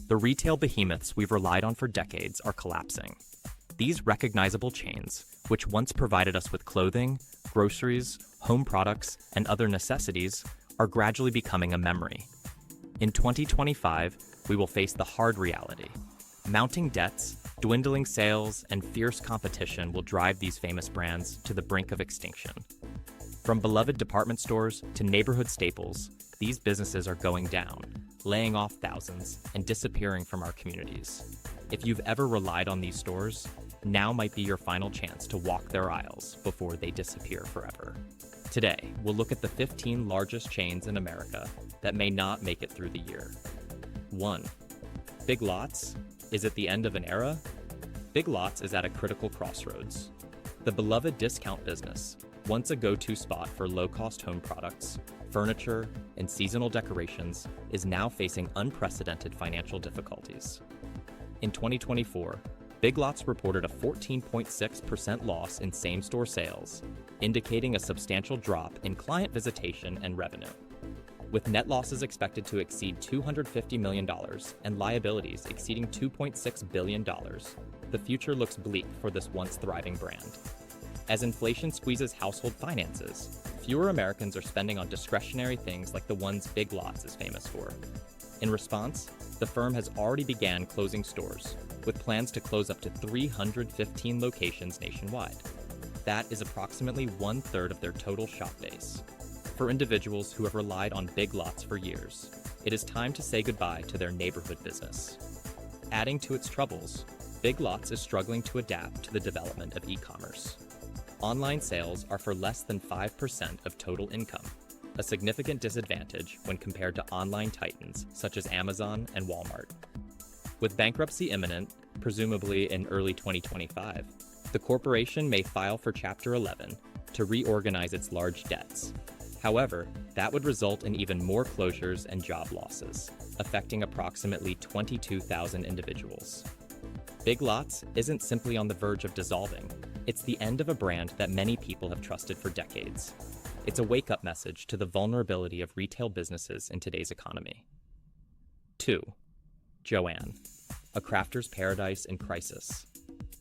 The retail behemoths we've relied on for decades are collapsing. These recognizable chains, which once provided us with clothing, groceries, home products, and other necessities, are gradually becoming a memory. In 2025, we will face the hard reality. Mounting debts, dwindling sales, and fierce competition will drive these famous brands to the brink of extinction. From beloved department stores to neighborhood staples, these businesses are going down, laying off thousands, and disappearing from our communities. If you've ever relied on these stores, now might be your final chance to walk their aisles before they disappear forever. Today, we'll look at the 15 largest chains in America that may not make it through the year. 1. Big Lots. Is it the end of an era? Big Lots is at a critical crossroads. The beloved discount business, once a go-to spot for low-cost home products, furniture, and seasonal decorations, is now facing unprecedented financial difficulties. In 2024, Big Lots reported a 14.6% loss in same-store sales, indicating a substantial drop in client visitation and revenue. With net losses expected to exceed $250 million and liabilities exceeding $2.6 billion, the future looks bleak for this once thriving brand. As inflation squeezes household finances, fewer Americans are spending on discretionary things like the ones Big Lots is famous for. In response, the firm has already began closing stores, with plans to close up to 315 locations nationwide. That is approximately 1/3 of their total shop base. For individuals who have relied on Big Lots for years, it is time to say goodbye to their neighborhood business. Adding to its troubles, Big Lots is struggling to adapt to the development of e-commerce. Online sales are for less than 5% of total income, a significant disadvantage when compared to online titans such as Amazon and Walmart. With bankruptcy imminent, presumably in early 2025, the corporation may file for Chapter 11 to reorganize its large debts. However, that would result in even more closures and job losses, affecting approximately 22,000 individuals. Big Lots isn't simply on the verge of dissolving. It's the end of a brand that many people have trusted for decades. It's a wake-up message to the vulnerability of retail businesses in today's economy. 2. Jo-Ann, a crafter's paradise in crisis.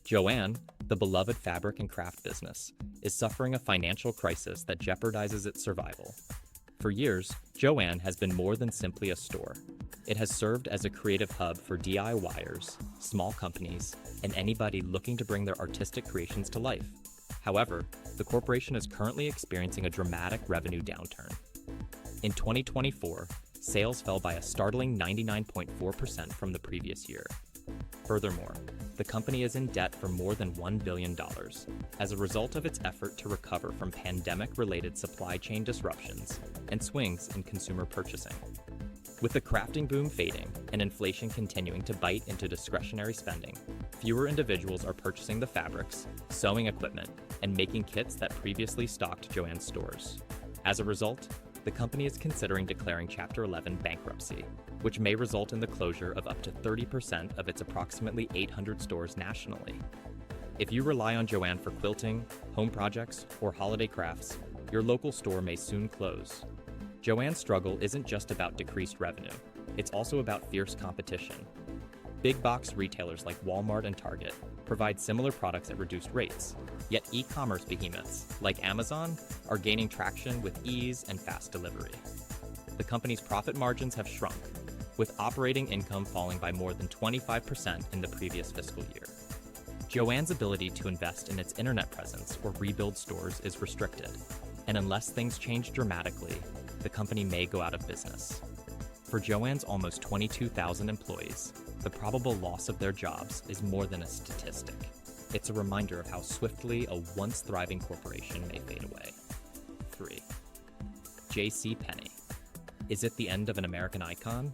Jo-Ann, the beloved fabric and craft business, is suffering a financial crisis that jeopardizes its survival. For years, Jo-Ann has been more than simply a store. It has served as a creative hub for DIYers, small companies, and anybody looking to bring their artistic creations to life. However, the corporation is currently experiencing a dramatic revenue downturn. In 2024, sales fell by a startling 99.4% from the previous year. Furthermore, the company is in debt for more than $1 billion as a result of its effort to recover from pandemic-related supply chain disruptions and swings in consumer purchasing. With the crafting boom fading and inflation continuing to bite into discretionary spending, fewer individuals are purchasing the fabrics, sewing equipment, and making kits that previously stocked Jo-Ann's stores. As a result, the company is considering declaring Chapter 11 bankruptcy, which may result in the closure of up to 30% of its approximately 800 stores nationally. If you rely on Jo-Ann for quilting, home projects, or holiday crafts, your local store may soon close. Jo-Ann's struggle isn't just about decreased revenue, it's also about fierce competition. Big box retailers like Walmart and Target provide similar products at reduced rates, yet e-commerce behemoths like Amazon are gaining traction with ease and fast delivery. The company's profit margins have shrunk, with operating income falling by more than 25% in the previous fiscal year. Jo-Ann's ability to invest in its internet presence or rebuild stores is restricted, and unless things change dramatically, the company may go out of business. For Jo-Ann's almost 22,000 employees, the probable loss of their jobs is more than a statistic. It's a reminder of how swiftly a once thriving corporation may fade away. 3. J.C.Penney. Is it the end of an American icon?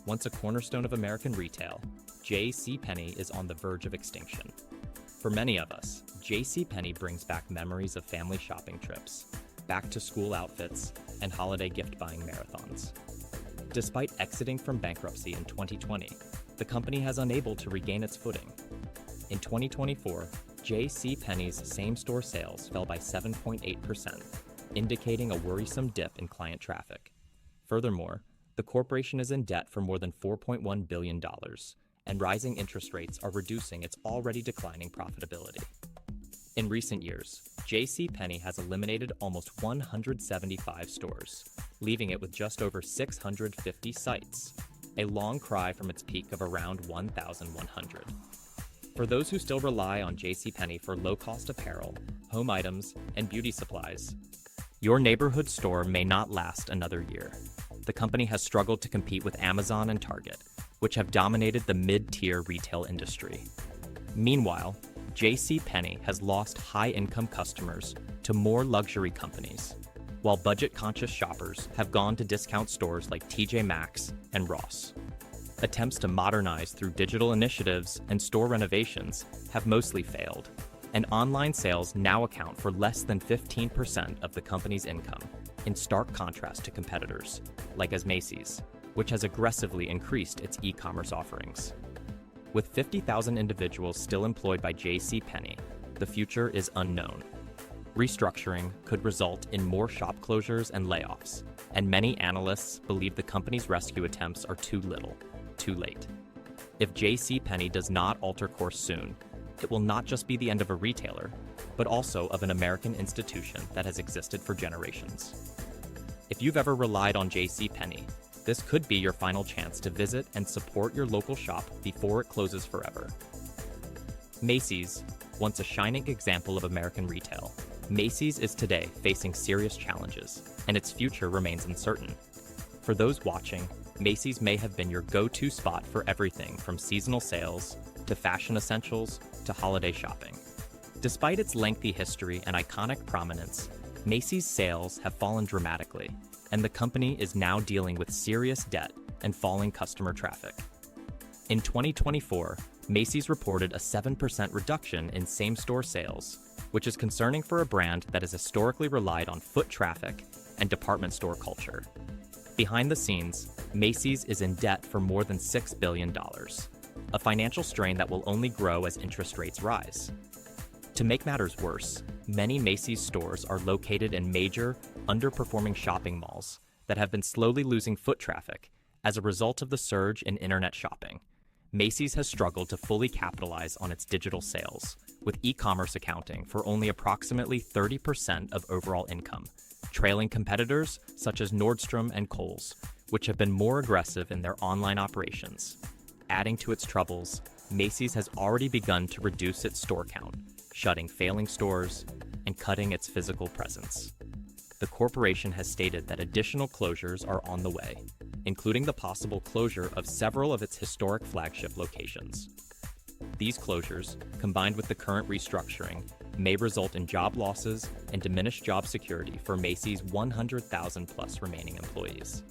Once a cornerstone of American retail, J.C.Penney is on the verge of extinction. For many of us, J.C.Penney brings back memories of family shopping trips, back-to-school outfits, and holiday gift-buying marathons. Despite exiting from bankruptcy in 2020, the company has unable to regain its footing. In 2024, J.C.Penney's same-store sales fell by 7.8%, indicating a worrisome dip in client traffic. Furthermore, the corporation is in debt for more than $4.1 billion, and rising interest rates are reducing its already declining profitability. In recent years, Penney has eliminated almost 175 stores, leaving it with just over 650 sites, a long cry from its peak of around 1,100. For those who still rely on Penney for low-cost apparel, home items, and beauty supplies, your neighborhood store may not last another year. The company has struggled to compete with Amazon and Target, which have dominated the mid-tier retail industry. Meanwhile, Penney has lost high-income customers to more luxury companies, while budget-conscious shoppers have gone to discount stores like TJ Maxx and Ross. Attempts to modernize through digital initiatives and store renovations have mostly failed, and online sales now account for less than 15% of the company's income, in stark contrast to competitors, like as Macy's, which has aggressively increased its e-commerce offerings. With 50,000 individuals still employed by Penney, the future is unknown. Restructuring could result in more shop closures and layoffs, and many analysts believe the company's rescue attempts are too little, too late. If Penney does not alter course soon, it will not just be the end of a retailer, but also of an American institution that has existed for generations. If you've ever relied on Penney, this could be your final chance to visit and support your local shop before it closes forever. Macy's, once a shining example of American retail, Macy's is today facing serious challenges, and its future remains uncertain. For those watching, Macy's may have been your go-to spot for everything from seasonal sales to fashion essentials to holiday shopping. Despite its lengthy history and iconic prominence, Macy's sales have fallen dramatically, and the company is now dealing with serious debt and falling customer traffic. In 2024, Macy's reported a 7% reduction in same-store sales, which is concerning for a brand that has historically relied on foot traffic and department store culture. Behind the scenes, Macy's is in debt for more than $6 billion, a financial strain that will only grow as interest rates rise. To make matters worse, many Macy's stores are located in major, underperforming shopping malls that have been slowly losing foot traffic as a result of the surge in internet shopping. Macy's has struggled to fully capitalize on its digital sales, with e-commerce accounting for only approximately 30% of overall income, trailing competitors such as Nordstrom and Kohl's, which have been more aggressive in their online operations. Adding to its troubles, Macy's has already begun to reduce its store count, shutting failing stores and cutting its physical presence. The corporation has stated that additional closures are on the way, including the possible closure of several of its historic flagship locations. These closures, combined with the current restructuring, may result in job losses and diminished job security for Macy's 100,000-plus remaining employees.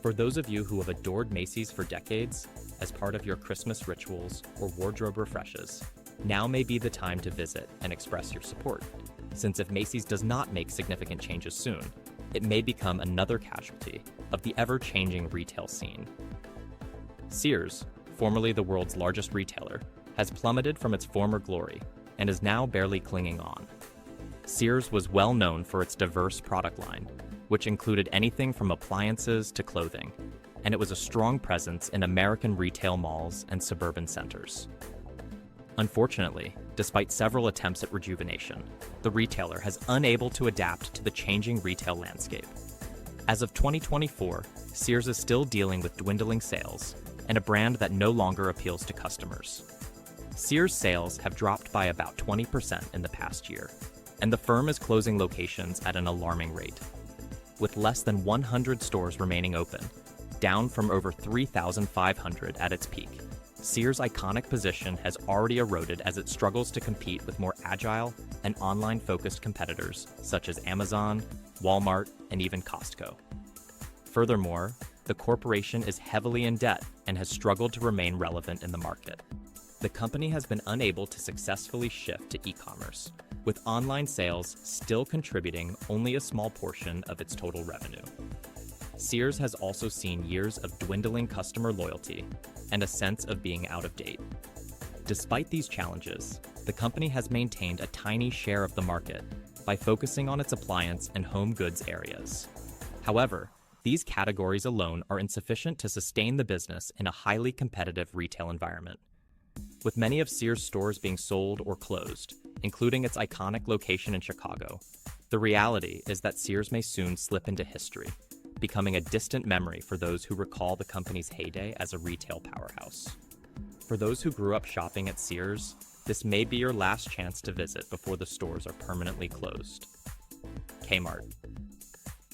For those of you who have adored Macy's for decades, as part of your Christmas rituals or wardrobe refreshes, now may be the time to visit and express your support, since if Macy's does not make significant changes soon, it may become another casualty of the ever-changing retail scene. Sears, formerly the world's largest retailer, has plummeted from its former glory and is now barely clinging on. Sears was well known for its diverse product line, which included anything from appliances to clothing, and it was a strong presence in American retail malls and suburban centers. Unfortunately, despite several attempts at rejuvenation, the retailer has unable to adapt to the changing retail landscape. As of 2024, Sears is still dealing with dwindling sales and a brand that no longer appeals to customers. Sears sales have dropped by about 20% in the past year, and the firm is closing locations at an alarming rate. With less than 100 stores remaining open, down from over 3,500 at its peak, Sears' iconic position has already eroded as it struggles to compete with more agile and online-focused competitors such as Amazon, Walmart, and even Costco. Furthermore, the corporation is heavily in debt and has struggled to remain relevant in the market. The company has been unable to successfully shift to e-commerce, with online sales still contributing only a small portion of its total revenue. Sears has also seen years of dwindling customer loyalty and a sense of being out of date. Despite these challenges, the company has maintained a tiny share of the market by focusing on its appliance and home goods areas. However, These categories alone are insufficient to sustain the business in a highly competitive retail environment. With many of Sears' stores being sold or closed, including its iconic location in Chicago, the reality is that Sears may soon slip into history, becoming a distant memory for those who recall the company's heyday as a retail powerhouse. For those who grew up shopping at Sears, this may be your last chance to visit before the stores are permanently closed. Kmart.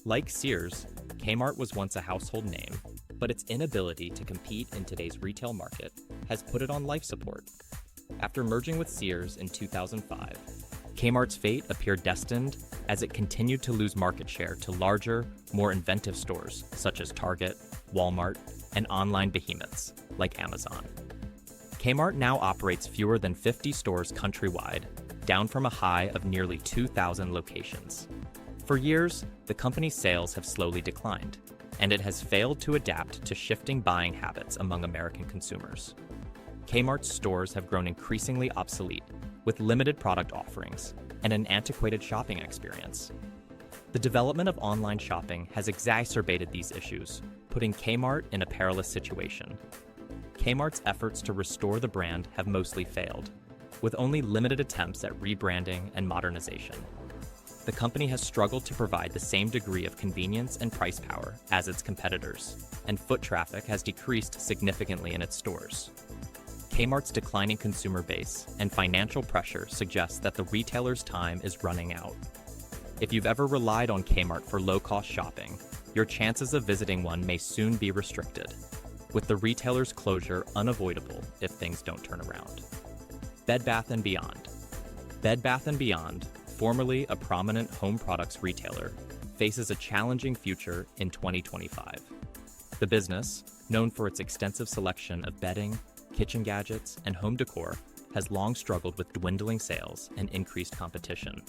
Like Sears, Kmart was once a household name, but its inability to compete in today's retail market has put it on life support. After merging with Sears in 2005, Kmart's fate appeared destined as it continued to lose market share to larger, more inventive stores such as Target, Walmart, and online behemoths like Amazon. Kmart now operates fewer than 50 stores countrywide, down from a high of nearly 2,000 locations. For years, the company's sales have slowly declined, and it has failed to adapt to shifting buying habits among American consumers. Kmart's stores have grown increasingly obsolete, with limited product offerings and an antiquated shopping experience. The development of online shopping has exacerbated these issues, putting Kmart in a perilous situation. Kmart's efforts to restore the brand have mostly failed, with only limited attempts at rebranding and modernization. The company has struggled to provide the same degree of convenience and price power as its competitors, and foot traffic has decreased significantly in its stores. Kmart's declining consumer base and financial pressure suggests that the retailer's time is running out. If you've ever relied on Kmart for low-cost shopping, your chances of visiting one may soon be restricted, with the retailer's closure unavoidable if things don't turn around. Bed Bath & Beyond. Bed Bath & Beyond, formerly a prominent home products retailer, faces a challenging future in 2025. The business, known for its extensive selection of bedding, kitchen gadgets, and home decor, has long struggled with dwindling sales and increased competition.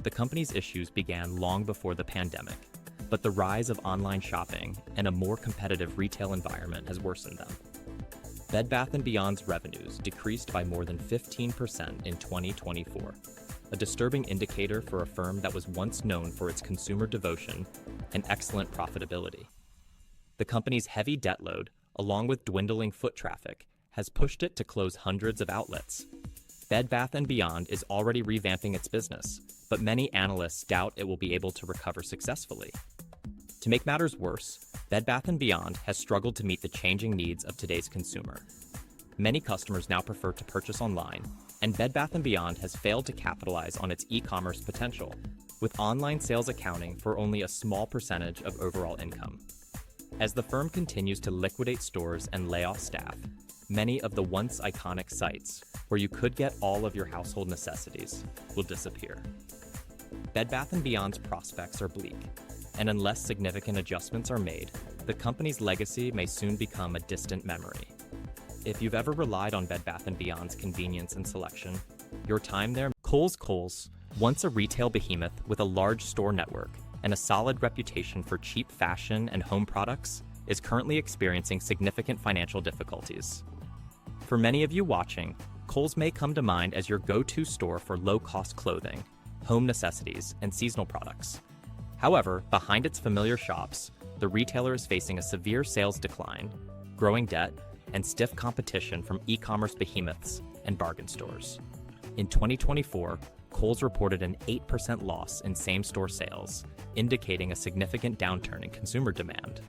The company's issues began long before the pandemic, but the rise of online shopping and a more competitive retail environment has worsened them. Bed Bath & Beyond's revenues decreased by more than 15% in 2024, a disturbing indicator for a firm that was once known for its consumer devotion and excellent profitability. The company's heavy debt load, along with dwindling foot traffic, has pushed it to close hundreds of outlets. Bed Bath & Beyond is already revamping its business, but many analysts doubt it will be able to recover successfully. To make matters worse, Bed Bath & Beyond has struggled to meet the changing needs of today's consumer. Many customers now prefer to purchase online, and Bed Bath & Beyond has failed to capitalize on its e-commerce potential, with online sales accounting for only a small percentage of overall income. As the firm continues to liquidate stores and lay off staff, many of the once iconic sites where you could get all of your household necessities will disappear. Bed Bath & Beyond's prospects are bleak, and unless significant adjustments are made, the company's legacy may soon become a distant memory. If you've ever relied on Bed Bath & Beyond's convenience and selection, your time there. Kohl's, once a retail behemoth with a large store network and a solid reputation for cheap fashion and home products, is currently experiencing significant financial difficulties. For many of you watching, Kohl's may come to mind as your go-to store for low-cost clothing, home necessities, and seasonal products. However, behind its familiar shops, the retailer is facing a severe sales decline, growing debt, and stiff competition from e-commerce behemoths and bargain stores. In 2024, Kohl's reported an 8% loss in same-store sales, indicating a significant downturn in consumer demand.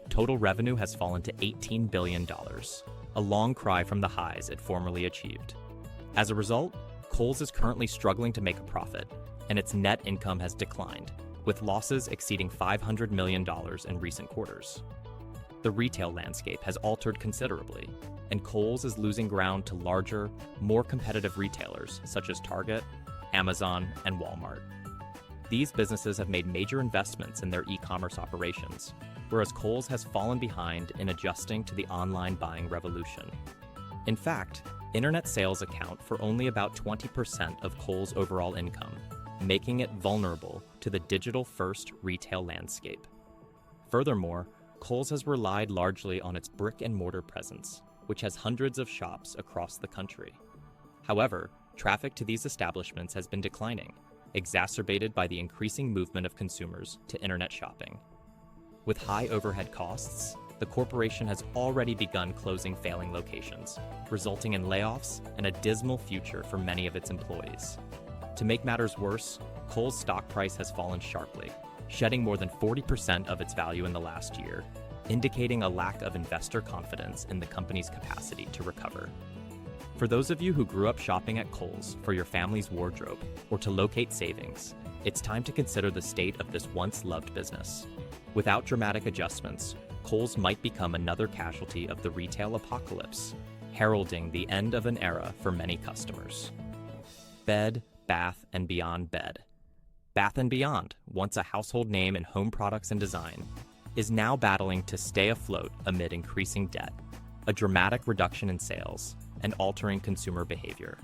Total revenue has fallen to $18 billion, a long cry from the highs it formerly achieved. As a result, Kohl's is currently struggling to make a profit, and its net income has declined, with losses exceeding $500 million in recent quarters. The retail landscape has altered considerably, and Kohl's is losing ground to larger, more competitive retailers such as Target, Amazon, and Walmart. These businesses have made major investments in their e-commerce operations, whereas Kohl's has fallen behind in adjusting to the online buying revolution. In fact, internet sales account for only about 20% of Kohl's overall income, making it vulnerable to the digital-first retail landscape. Furthermore, Kohl's has relied largely on its brick-and-mortar presence, which has hundreds of shops across the country. However, traffic to these establishments has been declining, exacerbated by the increasing movement of consumers to internet shopping. With high overhead costs, the corporation has already begun closing failing locations, resulting in layoffs and a dismal future for many of its employees. To make matters worse, Kohl's stock price has fallen sharply, shedding more than 40% of its value in the last year, indicating a lack of investor confidence in the company's capacity to recover. For those of you who grew up shopping at Kohl's for your family's wardrobe or to locate savings, it's time to consider the state of this once loved business. Without dramatic adjustments, Kohl's might become another casualty of the retail apocalypse, heralding the end of an era for many customers. Bed, Bath & Beyond Bed. Bath & Beyond, once a household name in home products and design, is now battling to stay afloat amid increasing debt, a dramatic reduction in sales, and altering consumer behavior.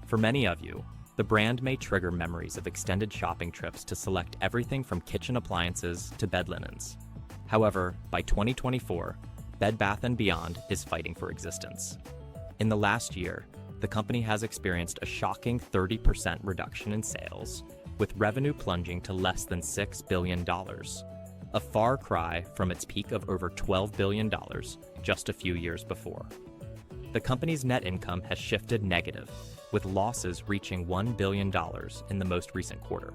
For many of you, the brand may trigger memories of extended shopping trips to select everything from kitchen appliances to bed linens. However, by 2024, Bed Bath & Beyond is fighting for existence. In the last year, the company has experienced a shocking 30% reduction in sales, with revenue plunging to less than $6 billion, a far cry from its peak of over $12 billion just a few years before. The company's net income has shifted negative, with losses reaching $1 billion in the most recent quarter.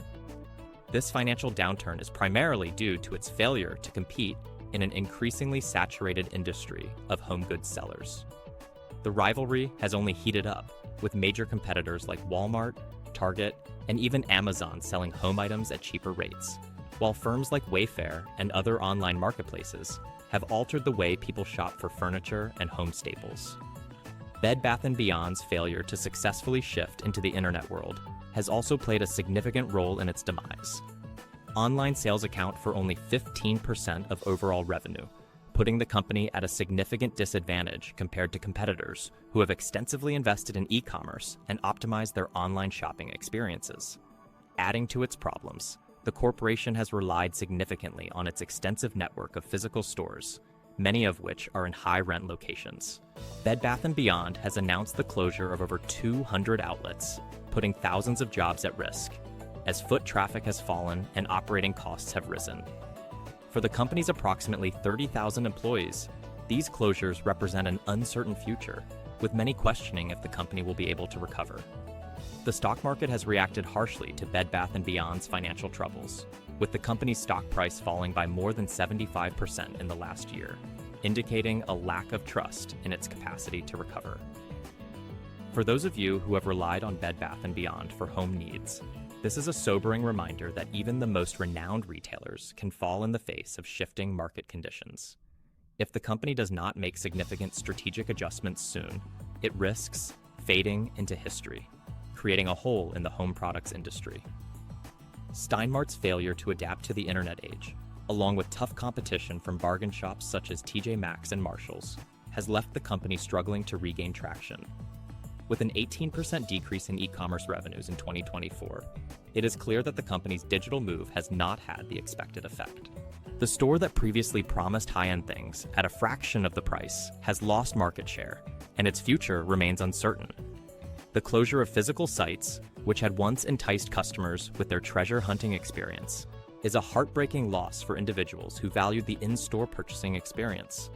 This financial downturn is primarily due to its failure to compete in an increasingly saturated industry of home goods sellers. The rivalry has only heated up, with major competitors like Walmart, Target, and even Amazon selling home items at cheaper rates, while firms like Wayfair and other online marketplaces have altered the way people shop for furniture and home staples. Bed Bath & Beyond's failure to successfully shift into the internet world has also played a significant role in its demise. Online sales account for only 15% of overall revenue, putting the company at a significant disadvantage compared to competitors who have extensively invested in e-commerce and optimized their online shopping experiences. Adding to its problems, the corporation has relied significantly on its extensive network of physical stores, many of which are in high-rent locations. Bed Bath & Beyond has announced the closure of over 200 outlets, putting thousands of jobs at risk, as foot traffic has fallen and operating costs have risen. For the company's approximately 30,000 employees, these closures represent an uncertain future, with many questioning if the company will be able to recover. The stock market has reacted harshly to Bed Bath & Beyond's financial troubles, with the company's stock price falling by more than 75% in the last year, indicating a lack of trust in its capacity to recover. For those of you who have relied on Bed Bath & Beyond for home needs, this is a sobering reminder that even the most renowned retailers can fall in the face of shifting market conditions. If the company does not make significant strategic adjustments soon, it risks fading into history, creating a hole in the home products industry. Stein Mart's failure to adapt to the internet age, along with tough competition from bargain shops such as TJ Maxx and Marshalls, has left the company struggling to regain traction. With an 18% decrease in e-commerce revenues in 2024, it is clear that the company's digital move has not had the expected effect. The store that previously promised high-end things at a fraction of the price has lost market share, and its future remains uncertain. The closure of physical sites, which had once enticed customers with their treasure hunting experience, is a heartbreaking loss for individuals who valued the in-store purchasing experience.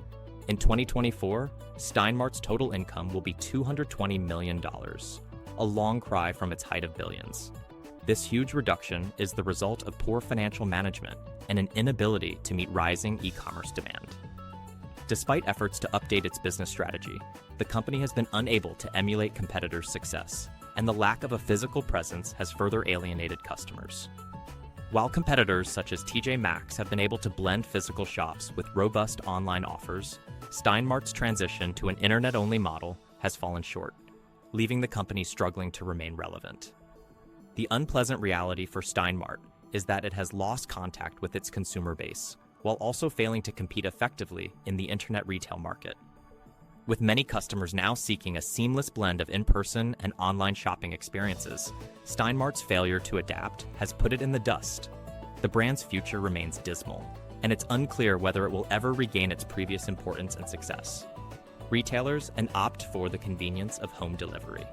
In 2024, Stein Mart's total income will be $220 million, a long cry from its height of billions. This huge reduction is the result of poor financial management and an inability to meet rising e-commerce demand. Despite efforts to update its business strategy, the company has been unable to emulate competitors' success, and the lack of a physical presence has further alienated customers. While competitors such as TJ Maxx have been able to blend physical shops with robust online offers, Stein Mart's transition to an internet-only model has fallen short, leaving the company struggling to remain relevant. The unpleasant reality for Stein Mart is that it has lost contact with its consumer base, while also failing to compete effectively in the internet retail market. With many customers now seeking a seamless blend of in-person and online shopping experiences, Stein Mart's failure to adapt has put it in the dust. The brand's future remains dismal, and it's unclear whether it will ever regain its previous importance and success. Retailers opt for the convenience of home delivery.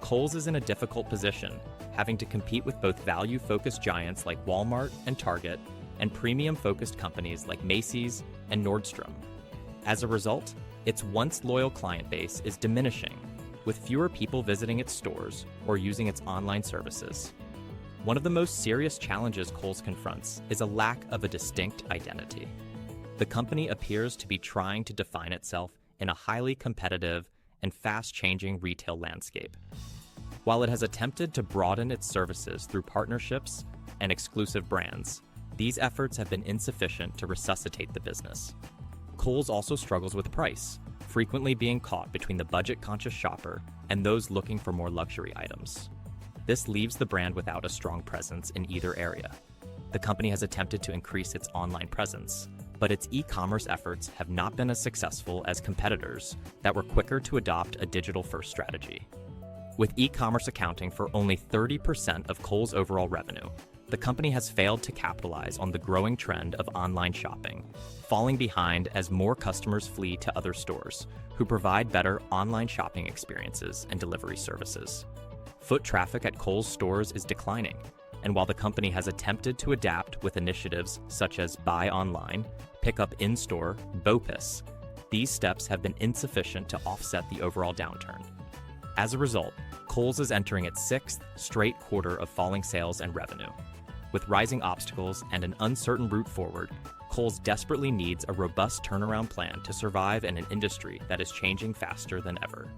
Kohl's is in a difficult position, having to compete with both value-focused giants like Walmart and Target, and premium-focused companies like Macy's and Nordstrom. As a result, its once loyal client base is diminishing, with fewer people visiting its stores or using its online services. One of the most serious challenges Kohl's confronts is a lack of a distinct identity. The company appears to be trying to define itself in a highly competitive and fast-changing retail landscape. While it has attempted to broaden its services through partnerships and exclusive brands, these efforts have been insufficient to resuscitate the business. Kohl's also struggles with price, frequently being caught between the budget-conscious shopper and those looking for more luxury items. This leaves the brand without a strong presence in either area. The company has attempted to increase its online presence, but its e-commerce efforts have not been as successful as competitors that were quicker to adopt a digital-first strategy. With e-commerce accounting for only 30% of Kohl's overall revenue, the company has failed to capitalize on the growing trend of online shopping, falling behind as more customers flee to other stores who provide better online shopping experiences and delivery services. Foot traffic at Kohl's stores is declining, and while the company has attempted to adapt with initiatives such as Buy Online, Pick Up In-Store, BOPIS, these steps have been insufficient to offset the overall downturn. As a result, Kohl's is entering its sixth straight quarter of falling sales and revenue. With rising obstacles and an uncertain route forward, Kohl's desperately needs a robust turnaround plan to survive in an industry that is changing faster than ever.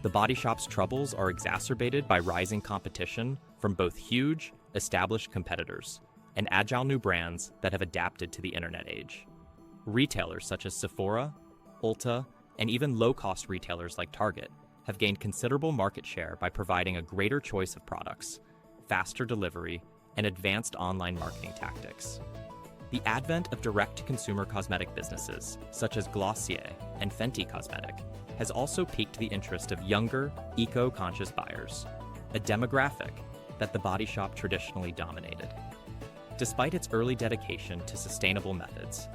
The Body Shop's troubles are exacerbated by rising competition from both huge, established competitors and agile new brands that have adapted to the internet age. Retailers such as Sephora, Ulta, and even low-cost retailers like Target have gained considerable market share by providing a greater choice of products, faster delivery, and advanced online marketing tactics. The advent of direct-to-consumer cosmetic businesses, such as Glossier and Fenty Cosmetic, has also piqued the interest of younger, eco-conscious buyers, a demographic that the Body Shop traditionally dominated. Despite its early dedication to sustainable methods,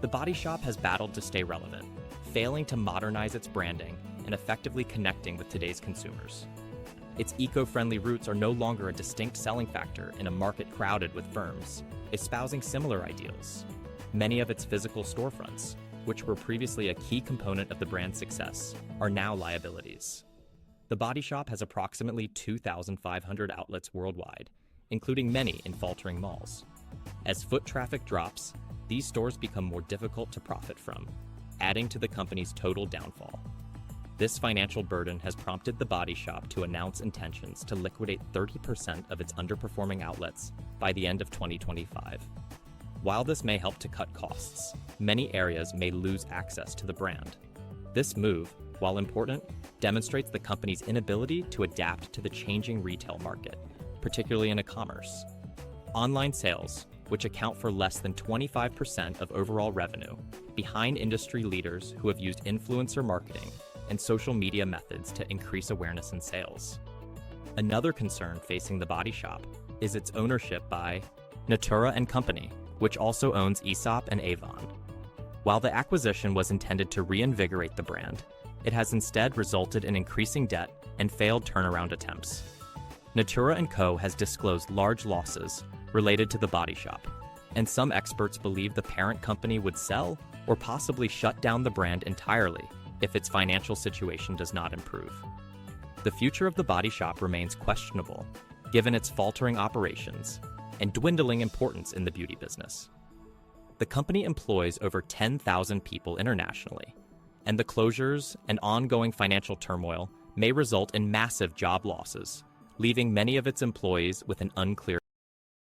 the Body Shop has battled to stay relevant, failing to modernize its branding and effectively connecting with today's consumers. Its eco-friendly roots are no longer a distinct selling factor in a market crowded with firms espousing similar ideals. Many of its physical storefronts, which were previously a key component of the brand's success, are now liabilities. The Body Shop has approximately 2,500 outlets worldwide, including many in faltering malls. As foot traffic drops, these stores become more difficult to profit from, adding to the company's total downfall. This financial burden has prompted the Body Shop to announce intentions to liquidate 30% of its underperforming outlets by the end of 2025. While this may help to cut costs, many areas may lose access to the brand. This move, while important, demonstrates the company's inability to adapt to the changing retail market, particularly in e-commerce. Online sales, which account for less than 25% of overall revenue, behind industry leaders who have used influencer marketing and social media methods to increase awareness and sales. Another concern facing the Body Shop is its ownership by Natura & Company, which also owns Aesop and Avon. While the acquisition was intended to reinvigorate the brand, it has instead resulted in increasing debt and failed turnaround attempts. Natura & Co. has disclosed large losses related to the Body Shop, and some experts believe the parent company would sell or possibly shut down the brand entirely if its financial situation does not improve. The future of the Body Shop remains questionable, given its faltering operations and dwindling importance in the beauty business. The company employs over 10,000 people internationally, and the closures and ongoing financial turmoil may result in massive job losses, leaving many of its employees with an unclear